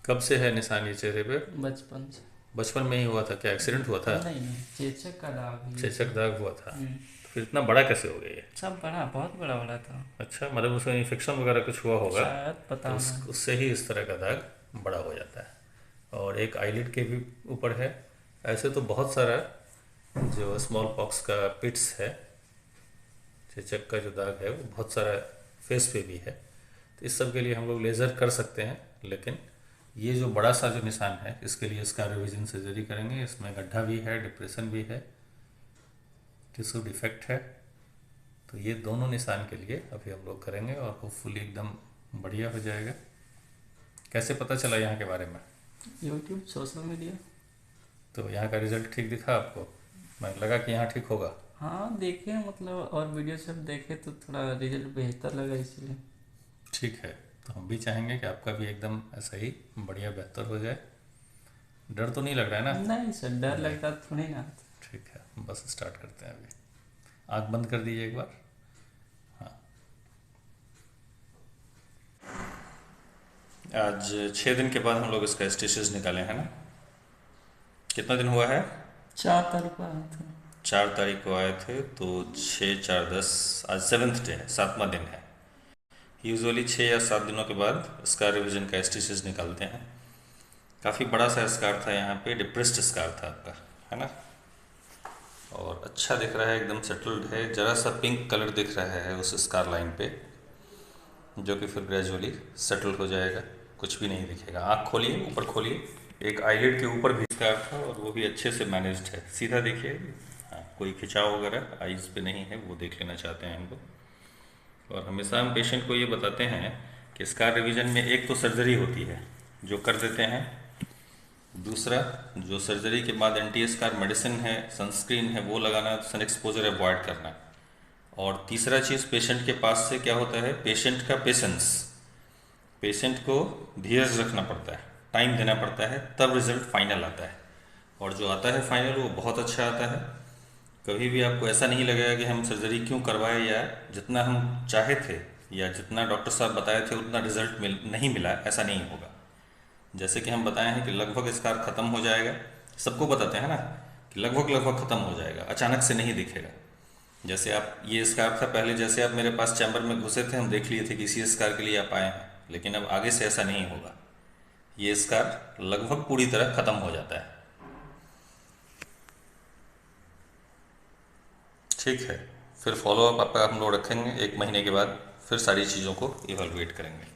कब से है निशान ये चेहरे पे? बचपन से। बचपन में ही हुआ था क्या? एक्सीडेंट हुआ था? नहीं नहीं, चेचक का दाग है ये चेचक सब। दाग हुआ था? हम्म, तो फिर इतना बड़ा कैसे हो गया ये? सब बड़ा, बहुत बड़ा बड़ा था। अच्छा, मतलब उसमें इन्फेक्शन वगैरह कुछ हुआ होगा, शायद, तो पता नहीं। उससे ही इस तरह का दाग बड़ा हो जाता है। और एक आईलिड के भी ऊपर है। ऐसे तो बहुत सारा जो स्मॉल पॉक्स का पिट्स है, चेचक का जो दाग है वो बहुत सारा फेस पे भी है। तो इस सब के लिए हम लोग लेज़र कर सकते हैं, लेकिन ये जो बड़ा सा जो निशान है इसके लिए इसका रिविजन सर्जरी करेंगे। इसमें गड्ढा भी है, डिप्रेशन भी है, टिश्यू डिफेक्ट है। तो ये दोनों निशान के लिए अभी हम लोग करेंगे और होपफुली एकदम बढ़िया हो जाएगा। कैसे पता चला यहाँ के बारे में? YouTube, social media. तो यहाँ का रिजल्ट ठीक दिखा आपको? मैं लगा कि यहाँ ठीक होगा। हाँ देखे, मतलब और वीडियो सब देखे तो थोड़ा रिजल्ट बेहतर लगा इसलिए। ठीक है, तो हम भी चाहेंगे कि आपका भी एकदम ऐसा ही बढ़िया बेहतर हो जाए। डर तो नहीं लग रहा है ना? नहीं सर, डर नहीं। लगता थोड़ी ना। ठीक है, बस स्टार्ट करते हैं अभी। आँख बंद कर दीजिए एक बार। हाँ। आज 6 दिन के बाद हम लोग इसका स्टिचेस निकाले हैं ना? कितना दिन हुआ है? 4 तारीख को आया था। 4 तारीख को आए थे, तो 6 4 10, आज 7th डे है, 7वां दिन है। यूजुअली 6 या 7 दिनों के बाद स्कार रिविजन का स्टिचेस निकालते हैं। काफ़ी बड़ा सा स्कार था यहाँ पे, डिप्रेस्ड स्कार था आपका, है ना? और अच्छा दिख रहा है, एकदम सेटल्ड है। जरा सा पिंक कलर दिख रहा है उस स्कार लाइन पे, जो कि फिर ग्रेजुअली सेटल हो जाएगा, कुछ भी नहीं दिखेगा। आँख खोलिए, ऊपर खोलिए। एक आईलिड के ऊपर भी स्कार था और वो भी अच्छे से मैनेज्ड है। सीधा देखिए। हाँ, कोई खिंचाव वगैरह आईज पे नहीं है, वो देख लेना चाहते हैं हम लोग। और हमेशा हम पेशेंट को ये बताते हैं कि स्कार रिवीजन में एक तो सर्जरी होती है जो कर देते हैं, दूसरा जो सर्जरी के बाद एंटी स्कार मेडिसिन है, सनस्क्रीन है, वो लगाना, सन एक्सपोजर अवॉइड करना। और तीसरा चीज़ पेशेंट के पास से क्या होता है, पेशेंट का पेशेंस। पेशेंट को धीरज रखना पड़ता है, टाइम देना पड़ता है, तब रिजल्ट फाइनल आता है। और जो आता है फाइनल वो बहुत अच्छा आता है। कभी भी आपको ऐसा नहीं लगेगा कि हम सर्जरी क्यों करवाए, या जितना हम चाहे थे या जितना डॉक्टर साहब बताए थे उतना रिजल्ट नहीं मिला, ऐसा नहीं होगा। जैसे कि हम बताए हैं कि लगभग स्कार ख़त्म हो जाएगा, सबको बताते हैं ना कि लगभग लगभग ख़त्म हो जाएगा, अचानक से नहीं दिखेगा। जैसे आप, ये स्कार था पहले, जैसे आप मेरे पास चैम्बर में घुसे थे, हम देख लिए थे कि इसी स्कार के लिए आप आए हैं, लेकिन अब आगे से ऐसा नहीं होगा। ये स्कार लगभग पूरी तरह ख़त्म हो जाता है। ठीक है, फिर फॉलोअप आपका हम लोग रखेंगे 1 महीने के बाद, फिर सारी चीज़ों को इवैल्यूएट करेंगे।